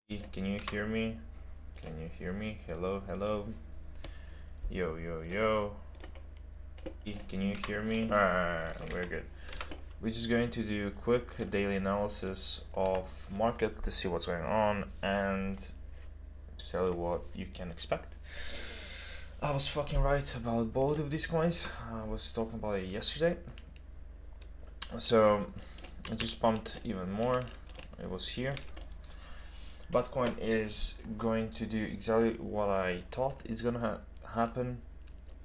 Can you hear me? Can you hear me? Hello, hello. Yo, yo, yo. Can you hear me? Alright, we're good. We're just going to do a quick daily analysis of market to see what's going on and to tell you what you can expect. I was fucking right about both of these coins. I was talking about it yesterday. So it just pumped even more. It was here. Bitcoin is going to do exactly what I thought is gonna happen.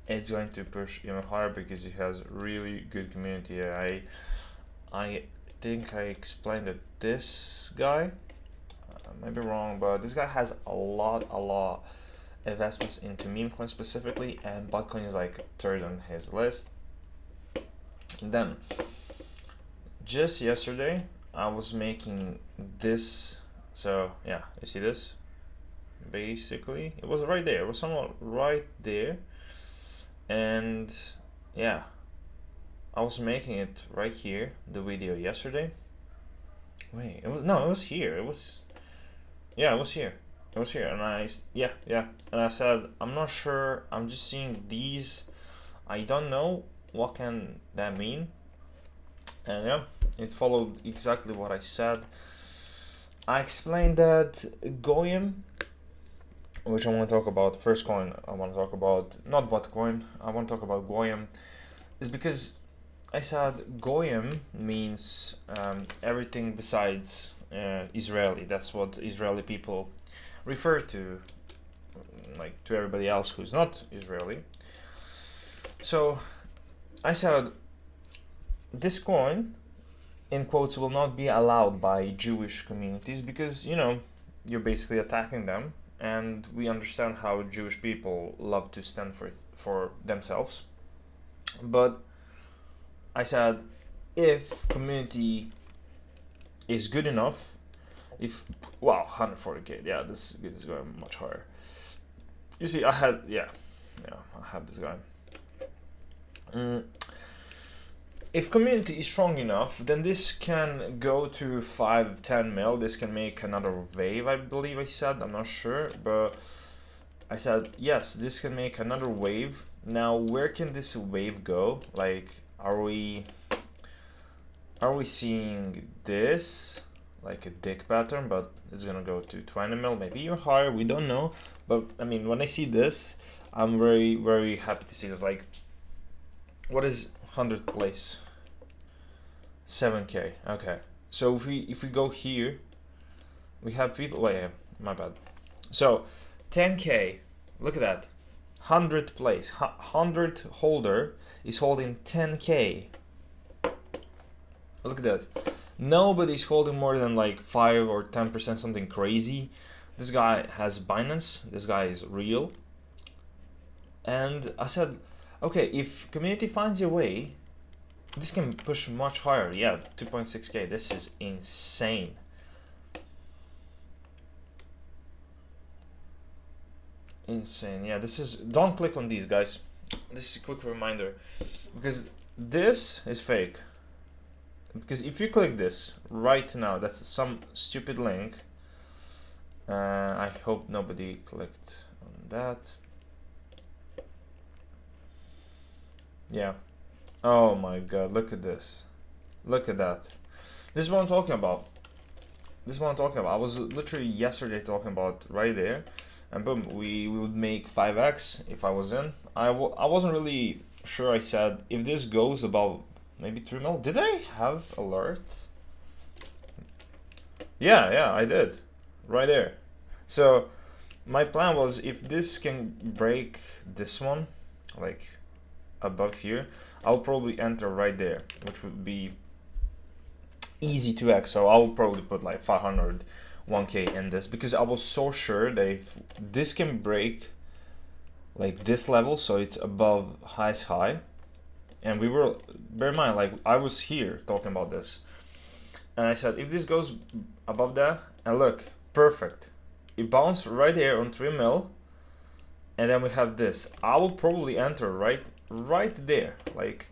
It's going to push even higher because it has really good community. I think I explained that this guy, I might be wrong, but this guy has a lot investments into meme coin specifically, and Bitcoin is like third on his list. And then just yesterday I was making this. So yeah, you see this? Basically, it was right there. It was somewhat right there, and yeah, I was making it right here. The video yesterday. Wait, it was here. It was here. It was here, and and I said I'm not sure. I'm just seeing these. I don't know what can that mean, and yeah, it followed exactly what I said. I explained that Goyim, which I want to talk about, first coin I want to talk about, not Bitcoin, I want to talk about Goyim, is because I said Goyim means everything besides Israeli. That's what Israeli people refer to, like to everybody else who's not Israeli. So I said this coin, in quotes, will not be allowed by Jewish communities because, you know, you're basically attacking them, and we understand how Jewish people love to stand for themselves. But I said if community is good enough, if wow, 140k, yeah, this is going much higher. You see, I had I have this guy. If community is strong enough, then this can go to 5-10 mil. This can make another wave, I believe I said. I'm not sure, but I said yes, this can make another wave. Now, where can this wave go? Like, are we seeing this like a dick pattern, but it's gonna go to 20 mil, maybe even higher, we don't know. But I mean, when I see this, I'm very happy to see this. Like, what is 100th place? 7k. Okay, so if we go here, we have people. Wait, my bad. So 10k, look at that. 100th place, 100 holder is holding 10k. Look at that. Nobody's holding more than like 5 or 10%, something crazy. This guy has Binance. This guy is real. And I said, okay, if community finds a way, this can push much higher. Yeah, 2.6k. This is insane. Insane. Yeah, this is. Don't click on these, guys. This is a quick reminder, because this is fake. Because if you click this right now, that's some stupid link. I hope nobody clicked on that. Yeah. Oh my god, look at this. Look at that. This is what I'm talking about. This is what I'm talking about. I was literally yesterday talking about right there. And boom, we would make 5x if I was in. I wasn't really sure. I said if this goes above maybe 3 mil. Did I have alert? Yeah, I did. Right there. So my plan was if this can break this one, like above here, I'll probably enter right there, which would be easy to X. So I'll probably put like 500, 1k in this, because I was so sure that if this can break like this level, so it's above highest high, and we were, bear in mind, like I was here talking about this, and I said if this goes above that, and look, perfect, it bounced right there on 3 mil, and then we have this. I will probably enter right there. Like,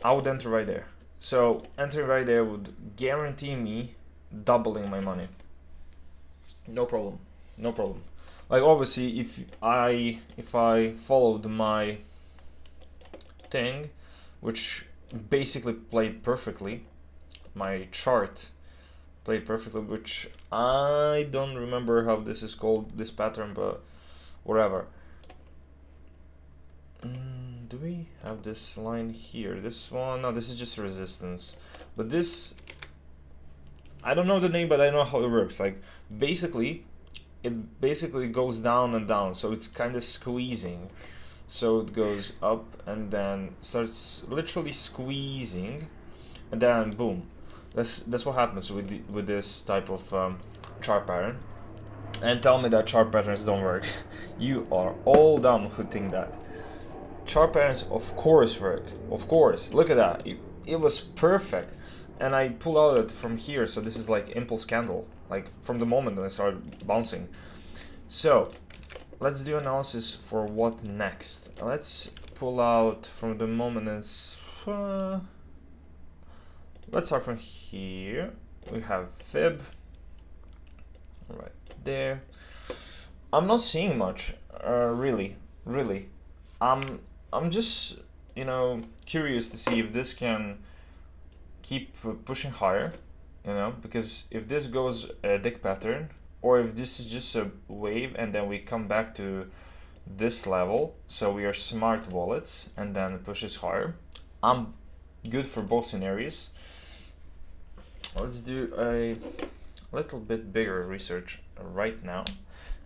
I would enter right there. So entering right there would guarantee me doubling my money. No problem. No problem. Like obviously, if I followed my thing, which basically played perfectly, my chart played perfectly, which I don't remember how this is called, this pattern, but whatever. Do we have this line here? This one? No, this is just resistance. But this, I don't know the name, but I know how it works. Like basically, it basically goes down and down, so it's kind of squeezing. So it goes up and then starts literally squeezing, and then boom. That's what happens with this type of chart pattern. And tell me that chart patterns don't work. You are all dumb who think that. Chart patterns of course work. Of course. Look at that. It was perfect. And I pulled out it from here, so this is like impulse candle, like from the moment that I started bouncing. So let's do analysis for what next. Let's pull out from the moment as let's start from here. We have fib right there. I'm not seeing much, really. I'm just, you know, curious to see if this can keep pushing higher, you know, because if this goes a dick pattern, or if this is just a wave and then we come back to this level, so we are smart wallets and then it pushes higher, I'm good for both scenarios. Let's do a little bit bigger research right now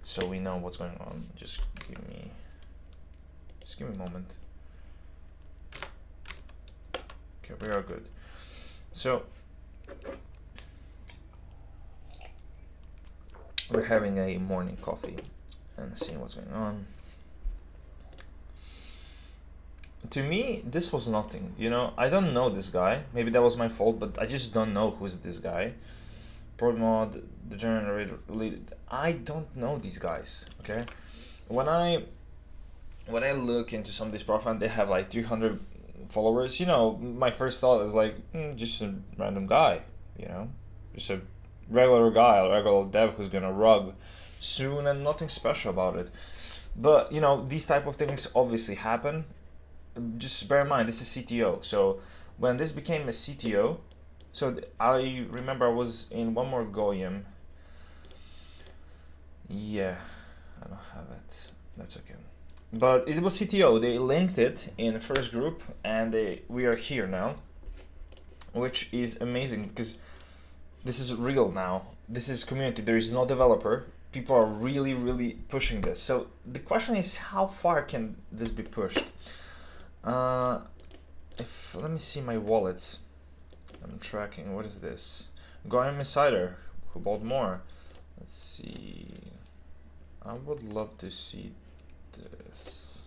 so we know what's going on. Just give me a moment. Okay, we are good. So we're having a morning coffee and seeing what's going on. To me, this was nothing, you know. I don't know this guy. Maybe that was my fault, but I just don't know who's this guy. Mod, the generator lead. I don't know these guys. Okay, when I look into some of these profiles, they have like 300 followers. You know, my first thought is like, just a random guy. You know, just a regular guy, a regular dev who's gonna rug soon, and nothing special about it. But you know, these type of things obviously happen. Just bear in mind, this is CTO. So when this became a CTO. So I remember I was in one more Goyim. Yeah, I don't have it. That's okay. But it was CTO. They linked it in the first group, and we are here now, which is amazing because this is real now. This is community. There is no developer. People are really pushing this. So the question is, how far can this be pushed? Let me see my wallets. I'm tracking. What is this? Goyim Insider. Who bought more? Let's see. I would love to see this.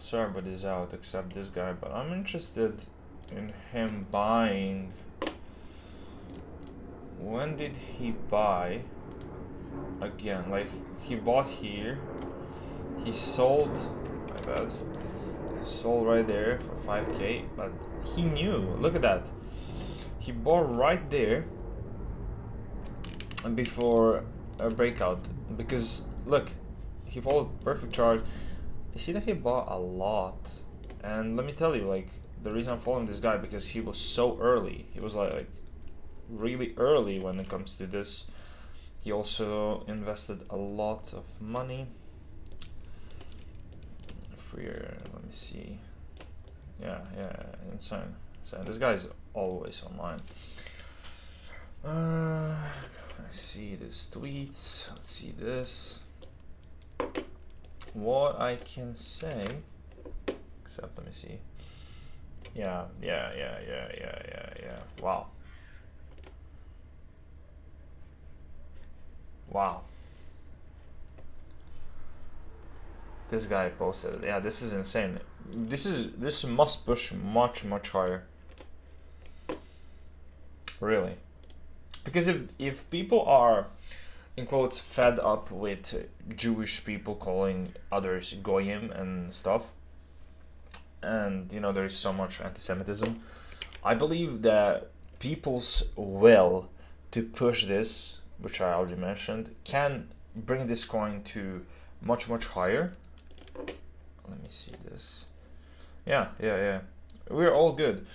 Sorry, but he's out except this guy. But I'm interested in him buying. When did he buy? Again, like he bought here. He sold. My bad. Sold right there for 5k, but he knew. Look at that. He bought right there before a breakout, because look, he followed perfect chart. You see that he bought a lot, and let me tell you, like, the reason I'm following this guy because he was so early. He was like really early when it comes to this. He also invested a lot of money. Let me see. Yeah, insane. This guy's always online. I see this tweets. Let's see this. What I can say, except let me see. Yeah. Wow. This guy posted it. Yeah, this is insane. This must push much higher. Really. Because if people are, in quotes, fed up with Jewish people calling others goyim and stuff, and you know there is so much anti-Semitism, I believe that people's will to push this, which I already mentioned, can bring this coin to much higher. Let me see this. Yeah, we're all good.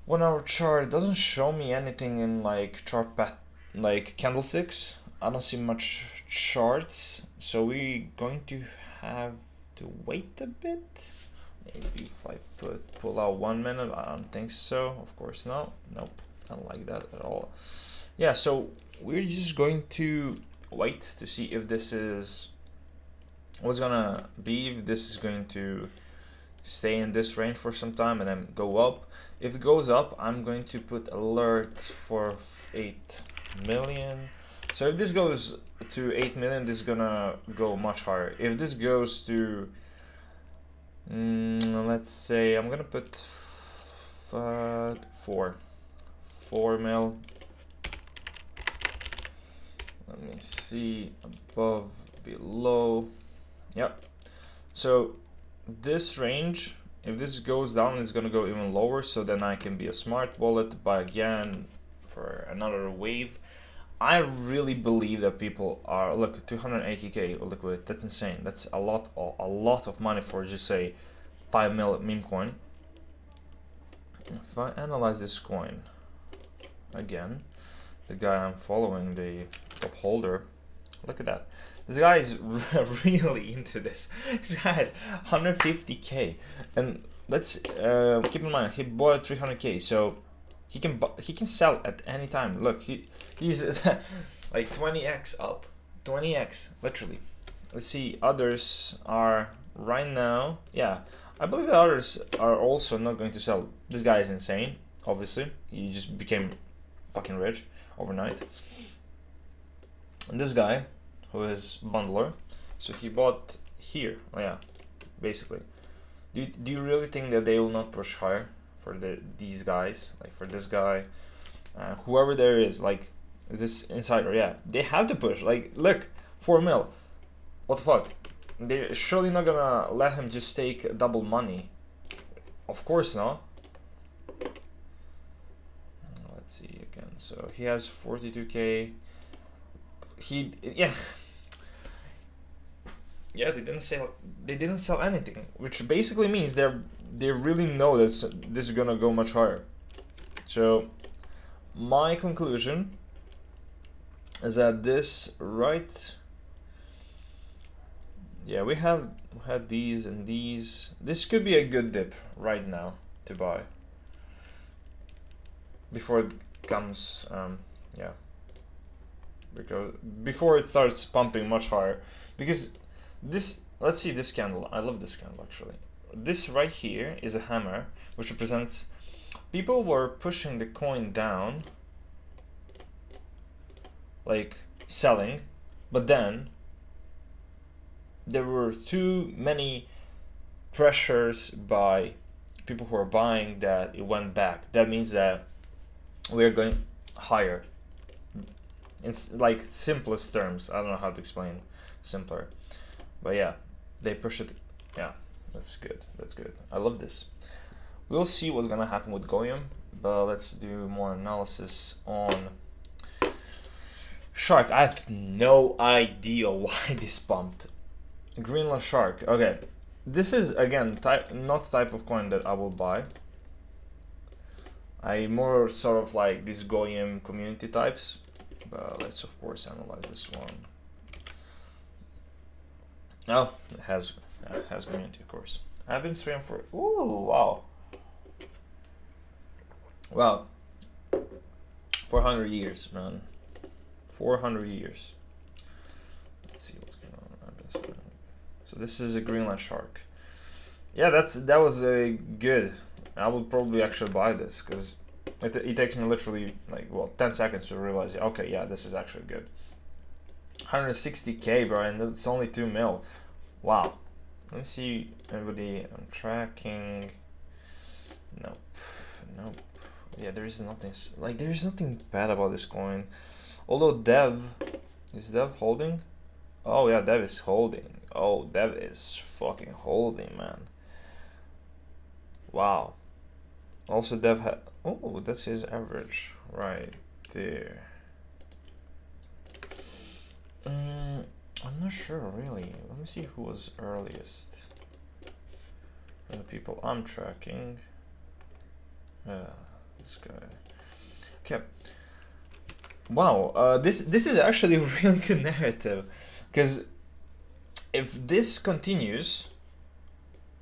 1 hour chart doesn't show me anything in like chart path, like candlesticks. I don't see much charts, so we're going to have to wait a bit. Maybe if I pull out 1 minute, I don't think so. Of course not. Nope, I don't like that at all. Yeah, so we're just going to wait to see if this is what's gonna be, if this is going to stay in this range for some time and then go up. If it goes up, I'm going to put alert for 8 million. So if this goes to 8 million, this is gonna go much higher. If this goes to let's say I'm gonna put 4 mil. Let me see, above, below. Yep. So this range, if this goes down, it's gonna go even lower, so then I can be a smart wallet, buy again for another wave. I really believe that people are, look, 280k liquid, that's insane. That's a lot of money for just say 5 mil meme coin. If I analyze this coin again, the guy I'm following, the top holder, look at that. This guy is really into this. This guy has 150k, and let's keep in mind he bought 300k, so he can sell at any time. Look, he's like 20x up, 20x literally. Let's see, others are right now. Yeah, I believe the others are also not going to sell. This guy is insane. Obviously, he just became fucking rich overnight. And this guy, who is bundler, so he bought here. Oh, yeah, basically. Do you really think that they will not push higher for these guys, like for this guy, whoever there is, like this insider? Yeah, they have to push. Like, look, 4 mil. What the fuck? They're surely not gonna let him just take double money. Of course not. Let's see again. So he has 42k. Yeah, they didn't sell anything, which basically means they really know that this is gonna go much higher. So my conclusion is that this we have had these and these. This could be a good dip right now to buy before it comes because before it starts pumping much higher. Because this, let's see this candle. I love this candle actually. This right here is a hammer, which represents people were pushing the coin down, like selling, but then there were too many pressures by people who are buying that it went back. That means that we're going higher. In like simplest terms, I don't know how to explain simpler, but yeah, they push it. Yeah, that's good. That's good. I love this. We'll see what's gonna happen with Goyim, but let's do more analysis on Shark. I have no idea why this pumped. Greenland Shark. Okay, this is again not type of coin that I will buy. I more sort of like these Goyim community types. But let's of course analyze this one. Oh, it has community, of course. I've been streaming for wow. 400 years, man. 400 years. Let's see what's going on. I've been streaming. So this is a Greenland Shark. Yeah, that was a good. I would probably actually buy this because it takes me literally like 10 seconds to realize, okay, yeah, this is actually good. 160k, bro, and that's only 2 mil. Wow. Let me see everybody. I'm tracking. Nope. Yeah, there is nothing bad about this coin. Although is Dev holding? Oh yeah, Dev is holding. Oh, Dev is fucking holding, man. Wow. Also, Dev Oh, that's his average right there. I'm not sure really. Let me see who was earliest. The people I'm tracking. This guy. Okay. Wow. This is actually a really good narrative, because if this continues,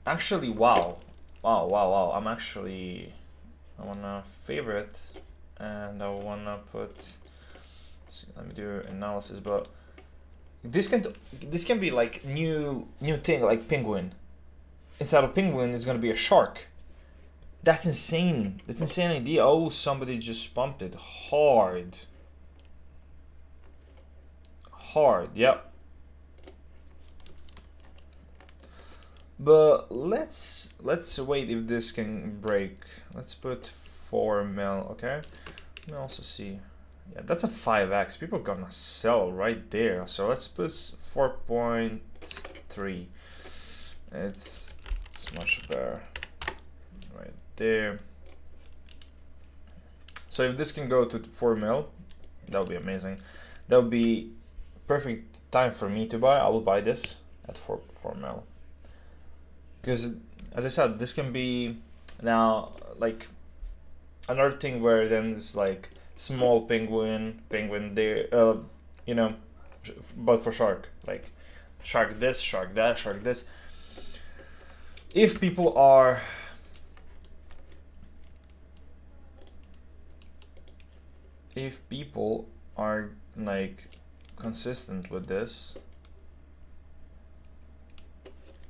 actually, wow. I wanna favorite, and I wanna put. Let me do analysis, but this can be like new thing, like penguin. Instead of penguin, it's gonna be a shark. That's insane. That's insane idea. Oh, somebody just pumped it hard. Yep. But let's wait if this can break. Let's put 4 mil. Okay. Let me also see. Yeah, that's a 5x. People are gonna sell right there. So let's put 4.3. It's much better right there. So if this can go to 4 mil, that would be amazing. That would be perfect time for me to buy. I will buy this at 4 mil. Because, as I said, this can be now like another thing where then it's like small penguin there, you know, but for shark, like shark this, shark that, shark this. If people are like consistent with this.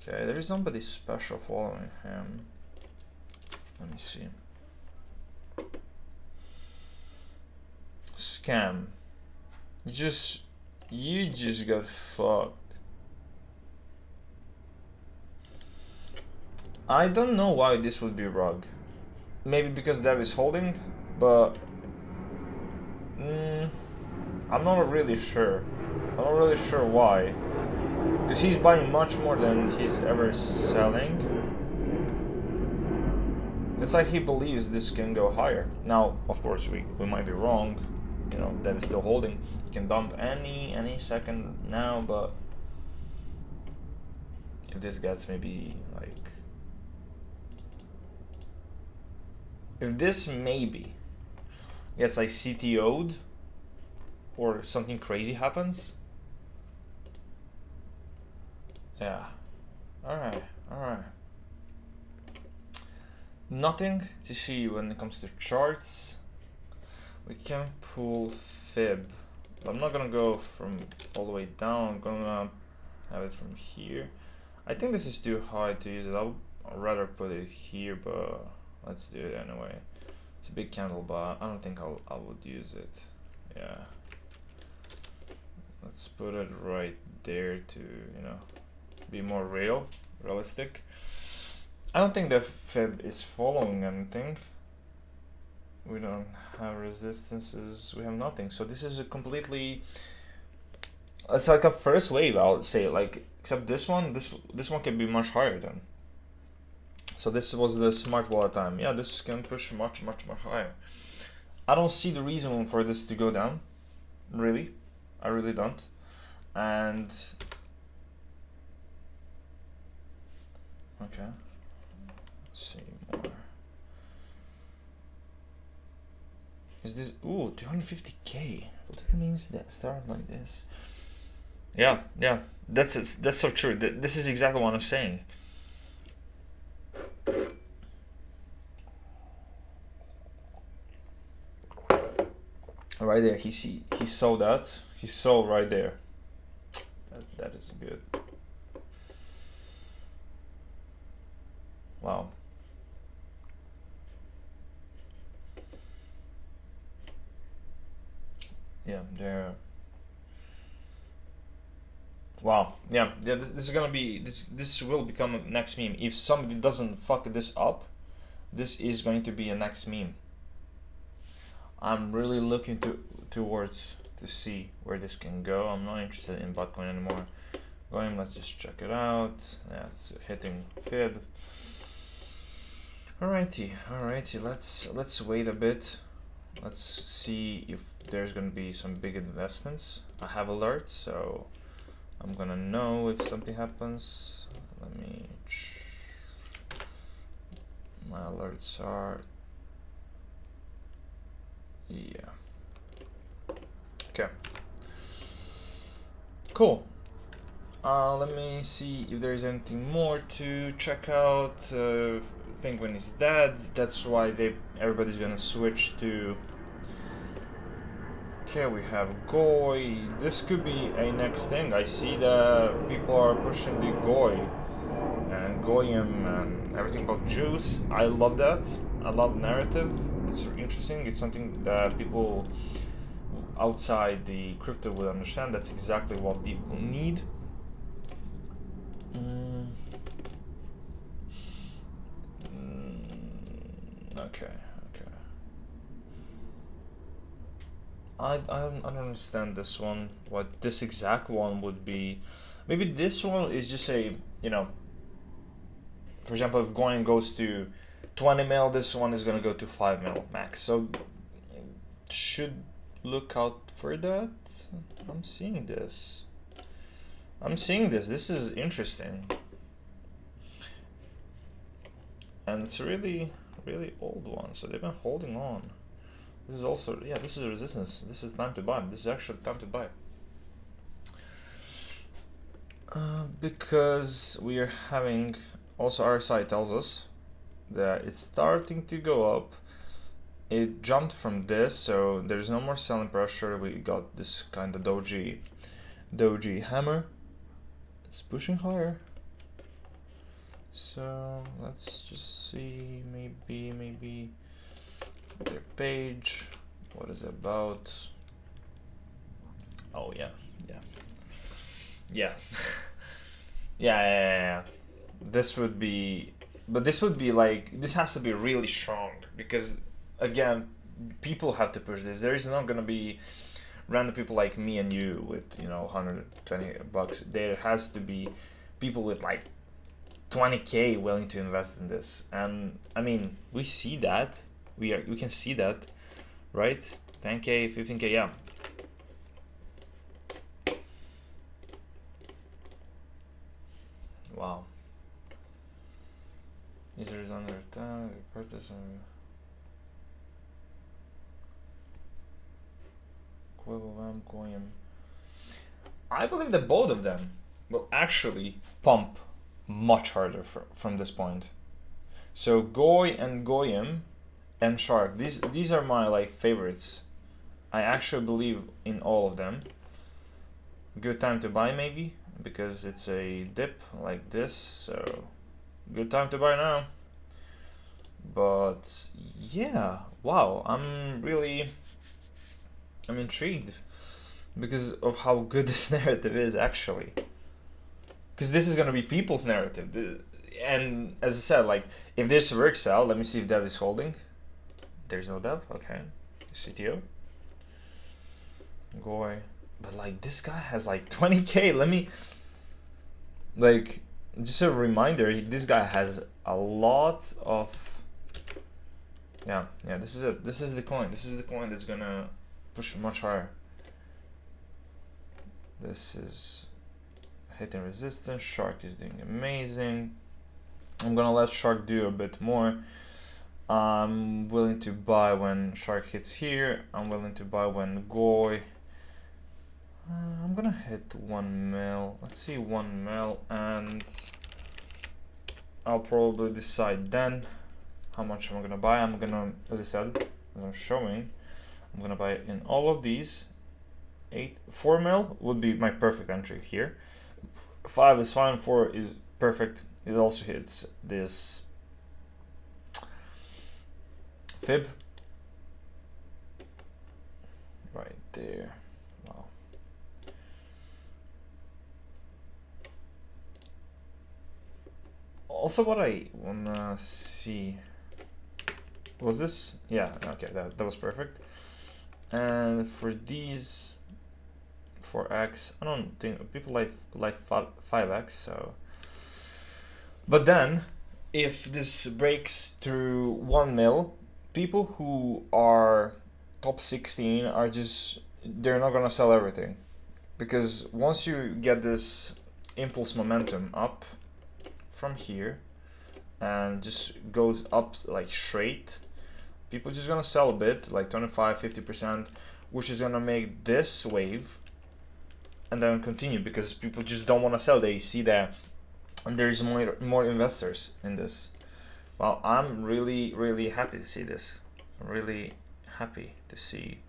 Okay, there is somebody special following him. Let me see. Scam. You just got fucked. I don't know why this would be rug. Maybe because Dev is holding, but I'm not really sure. I'm not really sure why. Because he's buying much more than he's ever selling. It's like he believes this can go higher. Now, of course, we might be wrong. You know, Dev is still holding. He can dump any second now, but if this gets maybe like, if this maybe gets like CTO'd or something crazy happens, yeah. Alright. Nothing to see when it comes to charts. We can pull fib. I'm not gonna go from all the way down. I'm gonna have it from here. I think this is too high to use it. I'd rather put it here, but let's do it anyway. It's a big candle, but I don't think I would use it. Yeah. Let's put it right there to, you know, be more realistic. I don't think the fib is following anything. We don't have resistances, we have nothing. So this is a completely, it's like a first wave, I would say, like, except this one can be much higher then. So this was the smart wallet time. Yeah, this can push much higher. I don't see the reason for this to go down, really. I really don't. And okay, let's see more. Is this, ooh, 250k? What means that start like this? Yeah, that's so true. This is exactly what I'm saying. Right there, he saw that. He saw right there. That is good. Wow. Yeah, there. Wow. Yeah. This is gonna be this will become a next meme. If somebody doesn't fuck this up, this is going to be a next meme. I'm really looking towards to see where this can go. I'm not interested in Bitcoin anymore. Let's just check it out. Yeah, it's hitting fib. Alrighty, let's wait a bit. Let's see if there's gonna be some big investments. I have alerts, so I'm gonna know if something happens. Let me. My alerts are. Yeah. Okay. Cool. Let me see if there's anything more to check out. Penguin is dead. That's why everybody's gonna switch to. Okay, we have Goy. This could be a next thing. I see that people are pushing the Goy and Goyim and everything about juice. I love that. I love narrative. It's interesting. It's something that people outside the crypto would understand. That's exactly what people need. Okay. I don't understand this one. What this exact one would be? Maybe this one is just a, for example, if Goin goes to 20 mil, this one is gonna go to 5 mil max. So should look out for that. I'm seeing this. This is interesting. And it's a really, really old one, so they've been holding on. This is also, yeah, this is a resistance. This is time to buy. This is actually time to buy. Because we are having, also RSI tells us that it's starting to go up. It jumped from this, so there's no more selling pressure. We got this kind of doji hammer. It's pushing higher. So let's just see, maybe their page. What is it about? Oh yeah. Yeah. This would be, but this would be like, this has to be really strong, because again, people have to push this. There is not gonna be random people like me and you with 120 bucks. There has to be people with like 20k willing to invest in this, and I mean, we see that. We can see that, right? 10k, 15k, yeah. Wow. User is under attack. Purchase and Goyim. I believe that both of them will actually pump much harder from this point. So Goy and Goyim and Shark, these are my like favorites. I actually believe in all of them. Good time to buy maybe, because it's a dip like this, so good time to buy now. But yeah, wow, I'm intrigued because of how good this narrative is actually. Because this is gonna be people's narrative. And as I said, like, if this works out, let me see if Dev is holding. There's no Dev, okay. CTO. Goy. But like, this guy has like 20k. Let me, like, just a reminder, this guy has a lot of, yeah, this is it. This is the coin. This is the coin that's gonna push much higher. This is hitting resistance. Shark is doing amazing. I'm gonna let Shark do a bit more. I'm willing to buy when Shark hits here. I'm willing to buy when Goy. I'm gonna hit 1 mil. Let's see, 1 mil, and I'll probably decide then how much I'm gonna buy. I'm gonna, as I said, as I'm showing, I'm gonna buy it in all of these. 4 mil would be my perfect entry here. 5 is fine. 4 is perfect. It also hits this fib right there. Wow. Also, what I wanna see was this. Yeah, okay, that was perfect. And for these 4x, I don't think people like 5x. So, but then if this breaks through 1 mil, people who are top 16 are just, they're not gonna sell everything, because once you get this impulse momentum up from here and just goes up like straight, people just gonna sell a bit, like 25-50%, which is gonna make this wave and then continue, because people just don't want to sell. They see that and there's more investors in this. Well, I'm really happy to see this. I'm really happy to see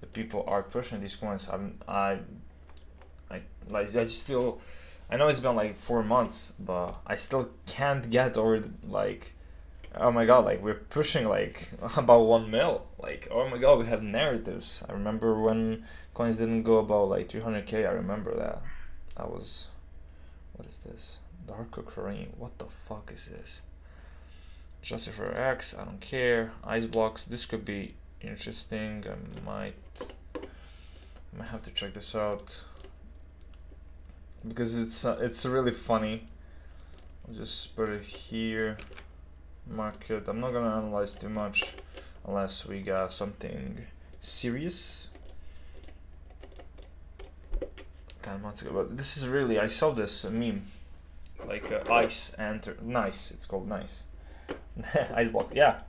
the people are pushing these coins. I still, I know it's been like 4 months, but I still can't get over like, oh my god, like we're pushing like about 1 mil. Like, oh my god, we have narratives. I remember when coins didn't go about like 300k. I remember that. That was, what is this? Dark Ukraine. What the fuck is this? Justifier X. I don't care. Ice blocks. This could be interesting. I might have to check this out because it's really funny. I'll just put it here. Market. I'm not gonna analyze too much unless we got something serious. Kind of months ago, but this is really, I saw this meme, like ice and nice. It's called nice. Ice block. Yeah.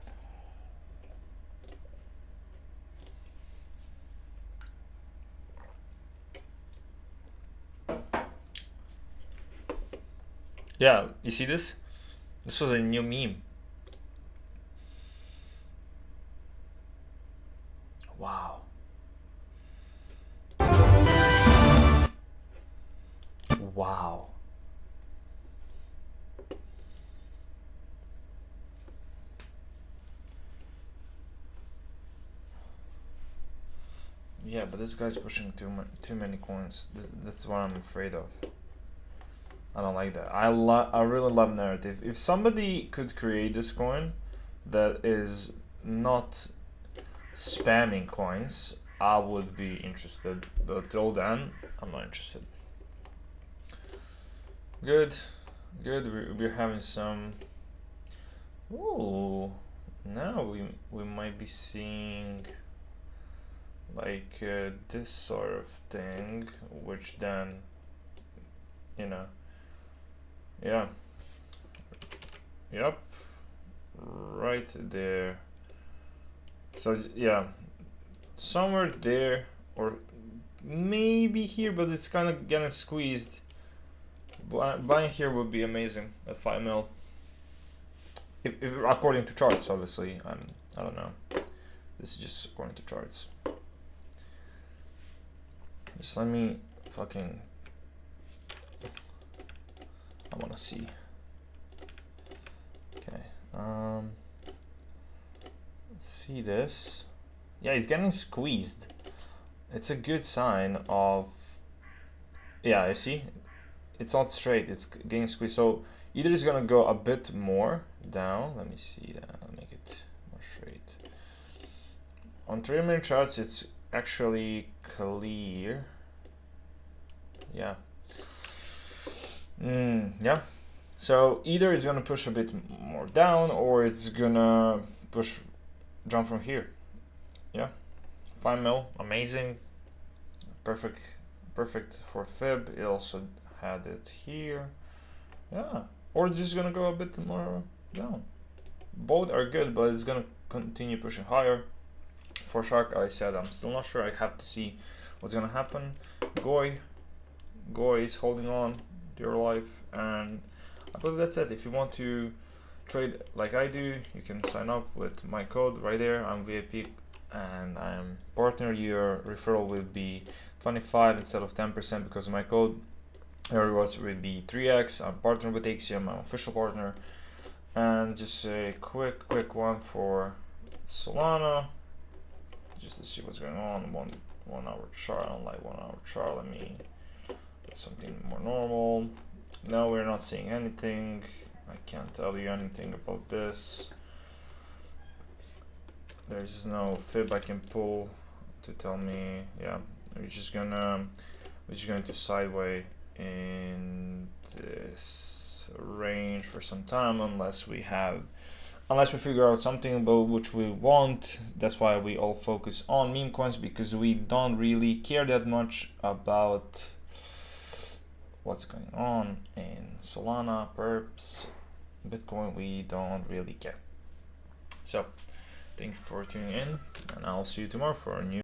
Yeah. You see this? This was a new meme. Wow. Wow. Yeah, but this guy's pushing too many coins. That's what I'm afraid of. I don't like that. I really love narrative. If somebody could create this coin that is not spamming coins, I would be interested. But till then, I'm not interested. Good, good. We're having some. Ooh, now we might be seeing like this sort of thing, which then, you know, yeah, yep, right there. So yeah, somewhere there, or maybe here, but it's kind of getting squeezed. Buying here would be amazing at 5 mil. If according to charts, obviously. I don't know. This is just according to charts. Just let me fucking. I wanna see. Okay. Let's see this. Yeah, he's getting squeezed. It's a good sign of. Yeah, I see. It's not straight. It's getting squeezed. So either it's gonna go a bit more down. Let me see that. I'll make it more straight. On 3-minute charts, it's actually clear. Yeah. Yeah. So either it's gonna push a bit more down, or it's gonna jump from here. Yeah. 5 mil, amazing. Perfect for fib. It also had it here. Yeah. Or it's just gonna go a bit more down. Both are good, but it's gonna continue pushing higher. For Shark, I said I'm still not sure. I have to see what's gonna happen. Goy is holding on to your life, and I believe that's it. If you want to trade like I do, you can sign up with my code right there. I'm VIP and I'm partner. Your referral will be 25 instead of 10% because of my code. Your rewards will be 3x. I'm partnered with Axiom, I'm official partner. And just a quick one for Solana, just to see what's going on. One hour chart. I don't like 1 hour chart. Let me get something more normal. No, we're not seeing anything. I can't tell you anything about this. There's no fib I can pull to tell me. Yeah, we're just going to sideways in this. range for some time unless we figure out something about which we want. That's why we all focus on meme coins, because we don't really care that much about what's going on in Solana, Perps, Bitcoin. We don't really care. So thank you for tuning in, and I'll see you tomorrow for a new